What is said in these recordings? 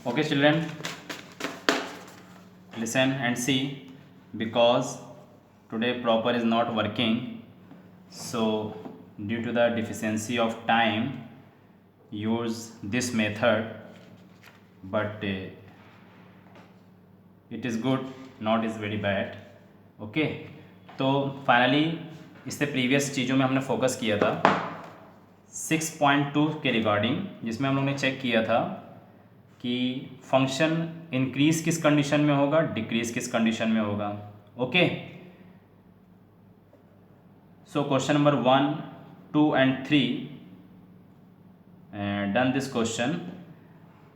Okay, children, listen and see, because today proper is not working, so due to the deficiency of time use this method, but it is good, not is very bad. Okay, तो finally इससे previous चीज़ों में हमने focus किया था 6.2 के regarding, जिसमें हम लोग ने चेक किया था कि फंक्शन इंक्रीज किस कंडीशन में होगा, डिक्रीज किस कंडीशन में होगा. Okay, so question number 1, 2 and 3 done this question,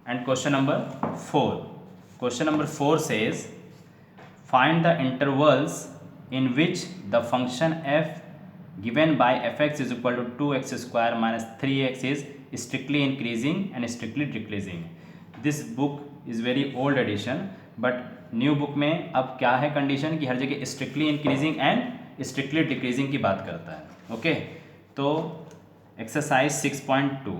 and question number 4 says find the intervals in which the function f given by fx is equal to 2x square minus 3x is strictly increasing and strictly decreasing. This book is very old edition, but new book में अब क्या है condition कि हर जगह strictly increasing and strictly decreasing की बात करता है. ओके, तो एक्सरसाइज 6.2,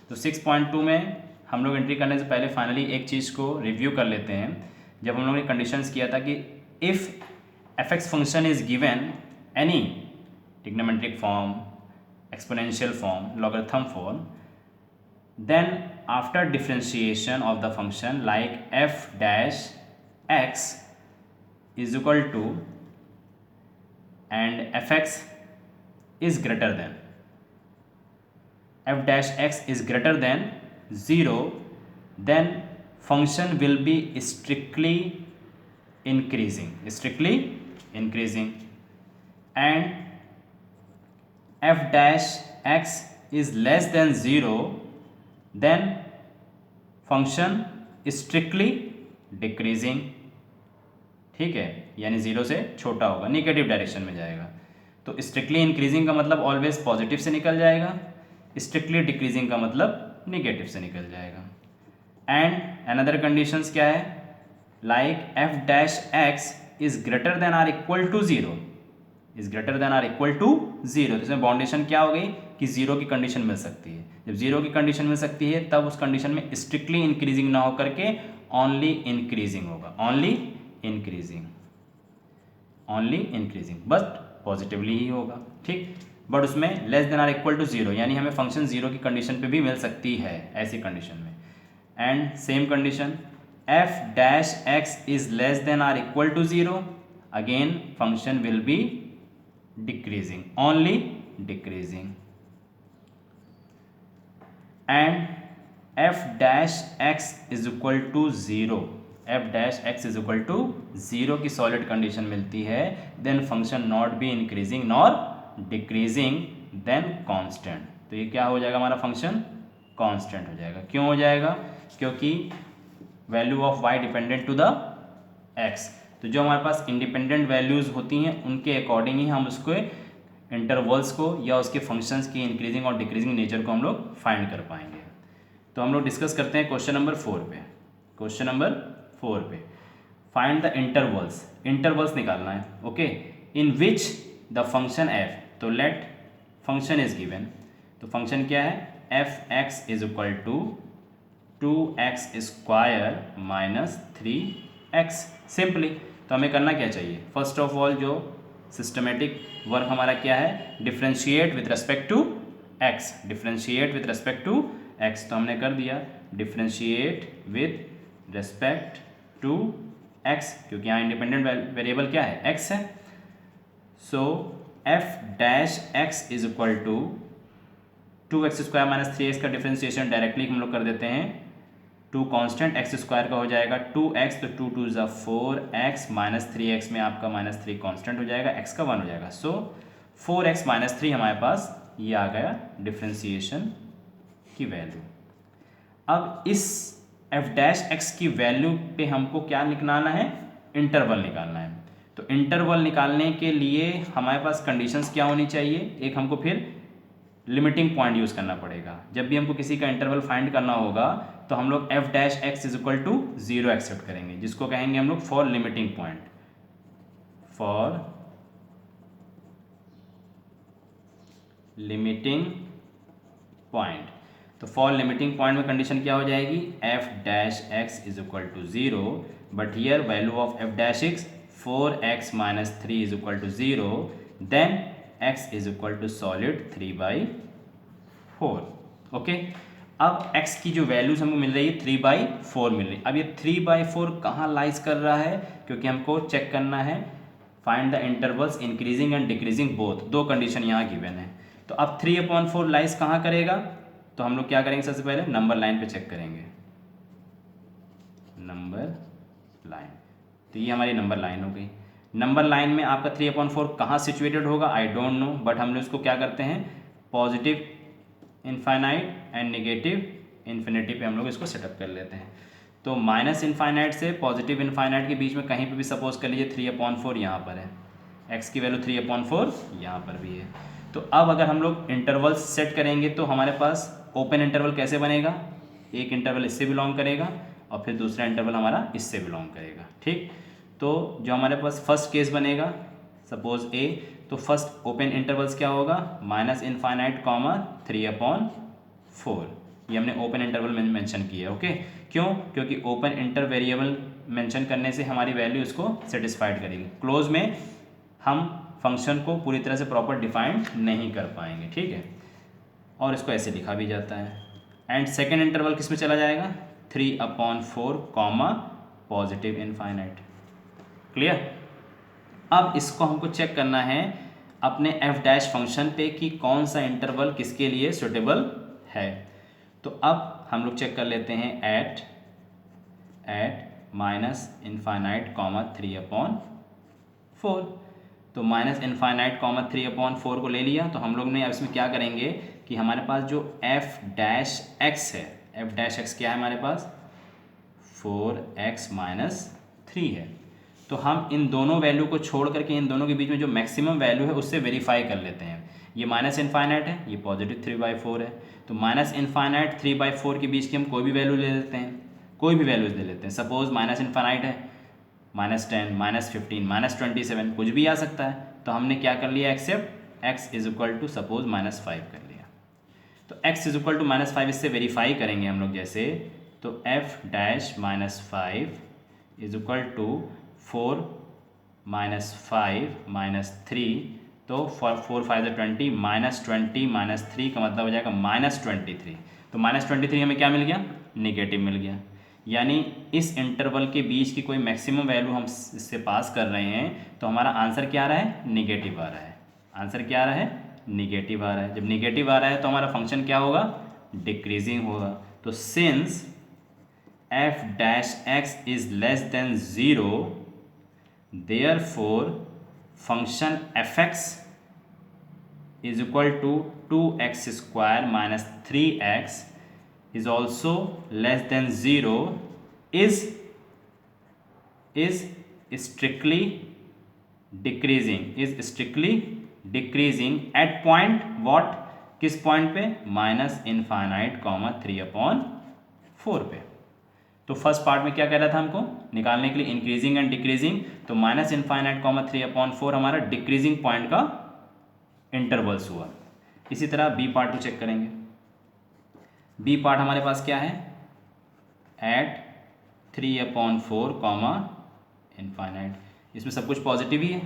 तो 6.2 में हम लोग एंट्री करने से पहले फाइनली एक चीज़ को रिव्यू कर लेते हैं. जब हम लोगों ने कंडीशंस किया था कि if fx function is given any trigonometric form, exponential form, logarithm form, then after differentiation of the function like f dash x is equal to and fx is greater than f dash x is greater than 0, then function will be strictly increasing, and f dash x is less than 0, then function strictly decreasing. ठीक है, यानी 0 से छोटा होगा, negative direction में जाएगा. तो strictly increasing का मतलब ऑलवेज पॉजिटिव से निकल जाएगा, स्ट्रिक्टली डिक्रीजिंग का मतलब निगेटिव से निकल जाएगा. एंड अनदर कंडीशंस क्या है, like F dash X is greater than or equal to 0, तो इसमें बाउंडेशन क्या हो गई कि 0 की कंडीशन मिल सकती है. जब 0 की कंडीशन मिल सकती है तब उस कंडीशन में स्ट्रिक्टली इंक्रीजिंग ना होकर के ओनली इंक्रीजिंग होगा, ओनली इंक्रीजिंग, बस पॉजिटिवली ही होगा. ठीक, बट उसमें less than or equal to 0, यानी हमें फंक्शन 0 की कंडीशन पे भी मिल सकती है ऐसी कंडीशन में. And same condition F dash X is less than or equal to 0, again function will be decreasing, only decreasing. And f dash x is equal to 0, की सॉलिड कंडीशन मिलती है, then function not be increasing nor decreasing, then constant. तो ये क्या हो जाएगा, हमारा function constant हो जाएगा. क्यों हो जाएगा, क्योंकि value of y dependent to the x. तो जो हमारे पास इंडिपेंडेंट वैल्यूज़ होती हैं उनके अकॉर्डिंग ही हम उसको इंटरवल्स को या उसके फंक्शंस की इंक्रीजिंग और डिक्रीजिंग नेचर को हम लोग फाइंड कर पाएंगे. तो हम लोग डिस्कस करते हैं क्वेश्चन नंबर 4 पे. फाइंड द इंटरवल्स निकालना है. Okay, in which the function f, तो लेट फंक्शन इज गिवन, तो फंक्शन क्या है, F X is equal to 2x square minus 3x. Simply तो हमें करना क्या चाहिए, फर्स्ट ऑफ ऑल जो सिस्टमेटिक वर्क हमारा क्या है, differentiate with respect to x. तो हमने कर दिया differentiate with respect to x, क्योंकि यहाँ इंडिपेंडेंट वेरिएबल क्या है, x है. So F dash x is equal to 2x square minus 3x का डिफ्रेंशिएशन डायरेक्टली हम लोग कर देते हैं. 2 कांस्टेंट x स्क्वायर का हो जाएगा 2x, तो 2 2 ज़ा 4x माइनस 3x में आपका माइनस 3 कांस्टेंट हो जाएगा, x का 1 हो जाएगा. सो 4x माइनस 3 हमारे पास ये आ गया डिफ्रेंशिएशन की वैल्यू. अब इस f डैश x की वैल्यू पे हमको क्या निकालना है, इंटरवल निकालना है. तो इंटरवल निकालने के लिए हमारे पास कंडीशंस क्या होनी चाहिए, एक हमको फिर लिमिटिंग पॉइंट यूज़ करना पड़ेगा. जब भी हमको किसी का इंटरवल फाइंड करना होगा तो हम लोग F dash X is equal to 0 accept करेंगे, जिसको कहेंगे हम लोग फॉर लिमिटिंग पॉइंट. तो फॉर लिमिटिंग पॉइंट में कंडीशन क्या हो जाएगी, F dash X is equal to 0, but here value of F dash X 4x minus 3 is equal to 0, then x is equal to solid 3/4। Okay, अब x की जो values हमको मिल रही है 3/4 मिल रही है। अब ये 3/4 कहाँ लाइज कर रहा है, क्योंकि हमको चेक करना है find the intervals increasing and decreasing both, दो कंडीशन यहाँ गिवन है। तो अब 3/4 लाइज कहाँ करेगा, तो हम लोग क्या करेंगे, सबसे पहले नंबर लाइन पे चेक करेंगे, नंबर लाइन। तो ये हमारी नंबर लाइन हो गई। नंबर लाइन में आपका 3/4 कहाँ सिचुएटेड होगा, आई डोंट नो, बट हम लोग इसको क्या करते हैं, positive infinite and negative infinity पे हम लोग इसको सेटअप कर लेते हैं। तो माइनस इनफाइनाइट से पॉजिटिव इनफाइनाइट के बीच में कहीं पे भी सपोज कर लीजिए 3/4 यहाँ पर है, x की वैल्यू 3/4 यहाँ पर भी है। तो अब अगर हम लोग इंटरवल्स सेट करेंगे तो हमारे पास ओपन इंटरवल कैसे बनेगा, एक इंटरवल इससे बिलोंग करेगा और फिर दूसरा इंटरवल हमारा इससे बिलोंग करेगा। ठीक, तो जो हमारे पास फर्स्ट केस बनेगा सपोज ए, तो फर्स्ट ओपन इंटरवल्स क्या होगा, माइनस इनफाइनाइट कॉमा 3/4, ये हमने ओपन इंटरवल में मेंशन किया। ओके, क्यों, क्योंकि ओपन इंटर वेरिएबल मेंशन करने से हमारी वैल्यू इसको सेटिस्फाइड करेगी। क्लोज में हम फंक्शन को पूरी तरह से प्रॉपर डिफाइंड नहीं कर पाएंगे। ठीक है, और इसको ऐसे लिखा भी जाता है। एंड सेकेंड इंटरवल किस में चला जाएगा, 3/4 कॉमा पॉजिटिव इनफाइनाइट। क्लियर। अब इसको हमको चेक करना है अपने एफ डैश फंक्शन पे कि कौन सा इंटरवल किसके लिए सुटेबल है। तो अब हम लोग चेक कर लेते हैं एट माइनस इनफाइनाइट कॉमा 3/4। तो माइनस इनफाइनाइट कॉमा 3/4 को ले लिया, तो हम लोग ने अब इसमें क्या करेंगे कि हमारे पास जो एफ डैश एक्स है, एफ डैश एक्स क्या है हमारे पास, 4x माइनस 3 है। तो हम इन दोनों वैल्यू को छोड़ करके इन दोनों के बीच में जो मैक्सिमम वैल्यू है उससे वेरीफाई कर लेते हैं। ये माइनस इनफाइनाइट है, ये पॉजिटिव 3/4 है, तो माइनस इनफाइनाइट 3/4 के बीच की हम कोई भी वैल्यू ले लेते हैं, कोई भी वैल्यूज ले लेते हैं। सपोज माइनस इनफाइनाइट है, -10, -15, -27 कुछ भी आ सकता है। तो हमने क्या कर लिया, accept x is equal to suppose -5 कर लिया। तो x इज इक्वल टू -5 इससे वेरीफाई करेंगे हम लोग जैसे, तो f dash -5 is equal to 4 -5 -3, तो 4 5 20, -20 -3 का मतलब हो जाएगा -23। तो -23 हमें क्या मिल गया, निगेटिव मिल गया। यानी इस इंटरवल के बीच की कोई मैक्सिमम वैल्यू हम इससे पास कर रहे हैं, तो हमारा आंसर क्या आ रहा है, निगेटिव आ रहा है। आंसर क्या आ रहा है, निगेटिव आ रहा है। जब निगेटिव आ रहा है तो हमारा फंक्शन क्या होगा, डिक्रीजिंग होगा। तो since f dash x is less then 0, therefore function fx is equal to 2x square minus 3x is also less than 0 is strictly decreasing at point what, किस पॉइंट पे, माइनस इनफाइनाइट कॉमा 3/4 पे। तो first part में क्या कह रहा था हमको निकालने के लिए, इंक्रीजिंग एंड डिक्रीजिंग। तो माइनस इनफाइनाइट कॉमा 3/4 हमारा डिक्रीजिंग पॉइंट का इंटरवल्स हुआ। इसी तरह बी पार्ट को चेक करेंगे। बी पार्ट हमारे पास क्या है, एट 3/4 कॉमा इनफाइनाइट। इसमें सब कुछ पॉजिटिव ही है।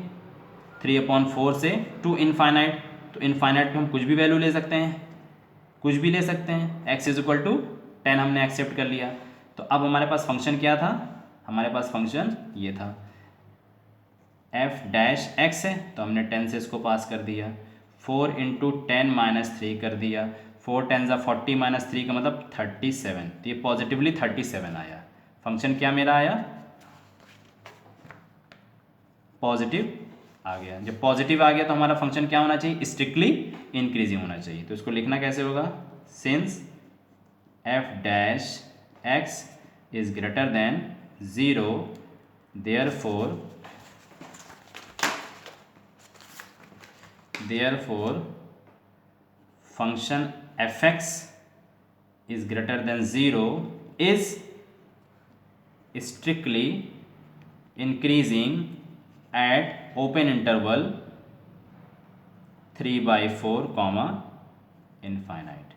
3/4 से टू इनफाइनाइट, तो इनफाइनाइट पे हम कुछ भी वैल्यू ले सकते हैं, कुछ भी ले सकते हैं। x इज इक्वल टू 10 हमने एक्सेप्ट कर लिया। तो अब हमारे पास फंक्शन क्या था, हमारे पास फंक्शन ये था, f डैश x है, तो हमने 10 से इसको पास कर दिया। 4 × 10 - 3 कर दिया। 4 10 40 - 3 का मतलब 37। तो ये पॉजिटिवली 37 आया। फंक्शन क्या मेरा आया, पॉजिटिव आ गया। जब पॉजिटिव आ गया तो हमारा फंक्शन क्या होना चाहिए, स्ट्रिक्टली इंक्रीजिंग होना चाहिए। तो इसको लिखना कैसे होगा, since f dash x is greater then 0, therefore function fx is greater than 0 is strictly increasing at open interval 3/4 comma infinite.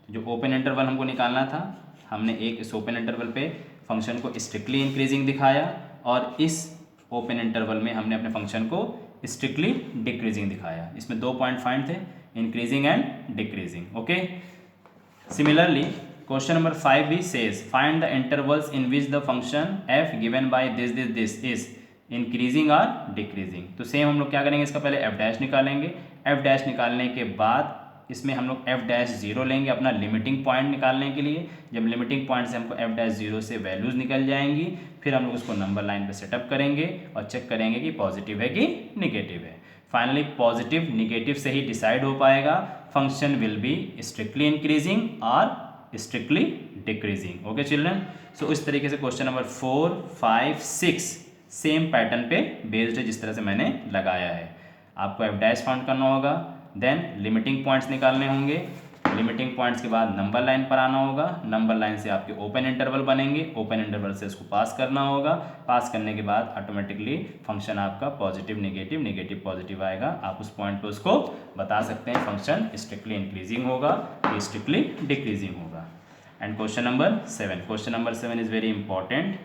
जो ओपन इंटरवल हमको निकालना था, हमने एक इस ओपन इंटरवल पे फंक्शन को स्ट्रिक्टली इंक्रीजिंग दिखाया और इस ओपन इंटरवल में हमने अपने फंक्शन को स्ट्रिक्टली डिक्रीजिंग दिखाया। इसमें 2 पॉइंट फाइंड थे, increasing and decreasing. Okay, similarly question number 5 भी says find the intervals in which the function F given by this is increasing और डिक्रीजिंग। तो सेम हम लोग क्या करेंगे, इसका पहले एफ डैश निकालेंगे। एफ डैश निकालने के बाद इसमें हम लोग एफ डैश जीरो लेंगे अपना लिमिटिंग पॉइंट निकालने के लिए। जब लिमिटिंग पॉइंट से हमको एफ डैश जीरो से वैल्यूज़ निकल जाएंगी, फिर हम लोग उसको नंबर लाइन पे सेटअप करेंगे और चेक करेंगे कि पॉजिटिव है कि निगेटिव है। फाइनली पॉजिटिव निगेटिव से ही डिसाइड हो पाएगा function will B strictly increasing और स्ट्रिक्टली डिक्रीजिंग। ओके चिल्ड्रन, सो इस तरीके से क्वेश्चन नंबर 4, 5, 6 सेम पैटर्न पे बेस्ड है जिस तरह से मैंने लगाया है। आपको एफ डैश फाउंड करना होगा, देन लिमिटिंग पॉइंट्स निकालने होंगे, लिमिटिंग पॉइंट्स के बाद नंबर लाइन पर आना होगा, नंबर लाइन से आपके ओपन इंटरवल बनेंगे, ओपन इंटरवल से इसको पास करना होगा, पास करने के बाद ऑटोमेटिकली फंक्शन आपका पॉजिटिव निगेटिव निगेटिव पॉजिटिव आएगा। आप उस पॉइंट पे उसको बता सकते हैं फंक्शन स्ट्रिक्टली इंक्रीजिंग होगा कि स्ट्रिक्टली डिक्रीजिंग होगा। And question number 7 is very important.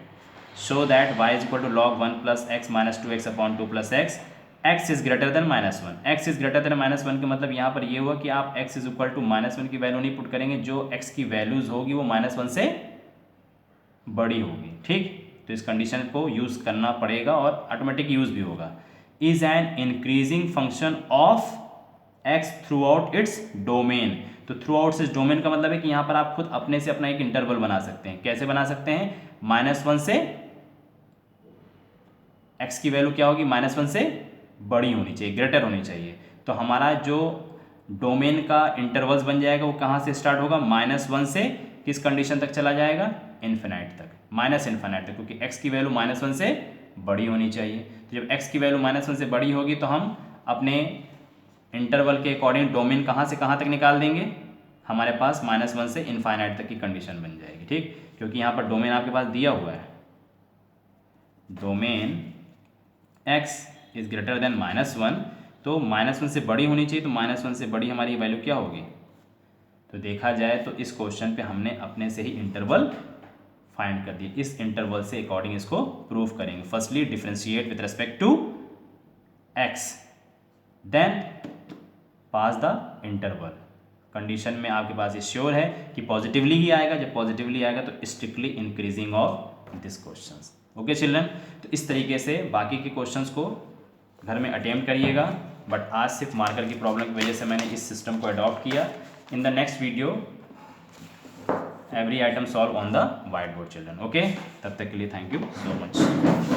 Show that y is equal to log 1 plus x minus 2x upon 2 plus x, x is greater than -1। x is greater than -1 का मतलब यहाँ पर ये हुआ कि आप x इज इक्वल टू -1 की value नहीं पुट करेंगे, जो x की वैल्यूज होगी वो -1 से बड़ी होगी। ठीक, तो इस कंडीशन को यूज़ करना पड़ेगा और ऑटोमेटिक यूज़ भी होगा। Is an increasing function of x through out its domain. तो थ्रू आउट इस डोमेन का मतलब है कि यहाँ पर आप खुद अपने से अपना एक इंटरवल बना सकते हैं। कैसे बना सकते हैं, -1 से x की वैल्यू क्या होगी, -1 से बड़ी होनी चाहिए, ग्रेटर होनी चाहिए। तो हमारा जो डोमेन का इंटरवल्स बन जाएगा वो कहाँ से स्टार्ट होगा, -1 से किस कंडीशन तक चला जाएगा, इन्फिनाइट तक, -इन्फिनाइट तक, क्योंकि x की वैल्यू -1 से बड़ी होनी चाहिए। तो जब x की वैल्यू -1 से बड़ी होगी तो हम अपने इंटरवल के अकॉर्डिंग डोमेन कहाँ से कहाँ तक निकाल देंगे, हमारे पास -1 से इन्फाइनाइट तक की कंडीशन बन जाएगी। ठीक, क्योंकि यहाँ पर डोमेन आपके पास दिया हुआ है, domain x is greater than -1, तो -1 से बड़ी होनी चाहिए। तो -1 से बड़ी हमारी वैल्यू क्या होगी, तो देखा जाए तो इस क्वेश्चन पे हमने अपने से ही इंटरवल फाइंड कर दिया। इस इंटरवल से अकॉर्डिंग इसको प्रूव करेंगे। Firstly differentiate with respect to x, then pass the interval. Condition में आपके पास ये श्योर है कि पॉजिटिवली ही आएगा। जब पॉजिटिवली आएगा तो strictly increasing of this questions. Okay children, तो इस तरीके से बाकी के क्वेश्चंस को घर में अटेम्प्ट करिएगा, बट आज सिर्फ मार्कर की प्रॉब्लम की वजह से मैंने इस सिस्टम को अडॉप्ट किया। In the next video every item solve on the white board children. Okay, तब तक के लिए थैंक यू सो मच।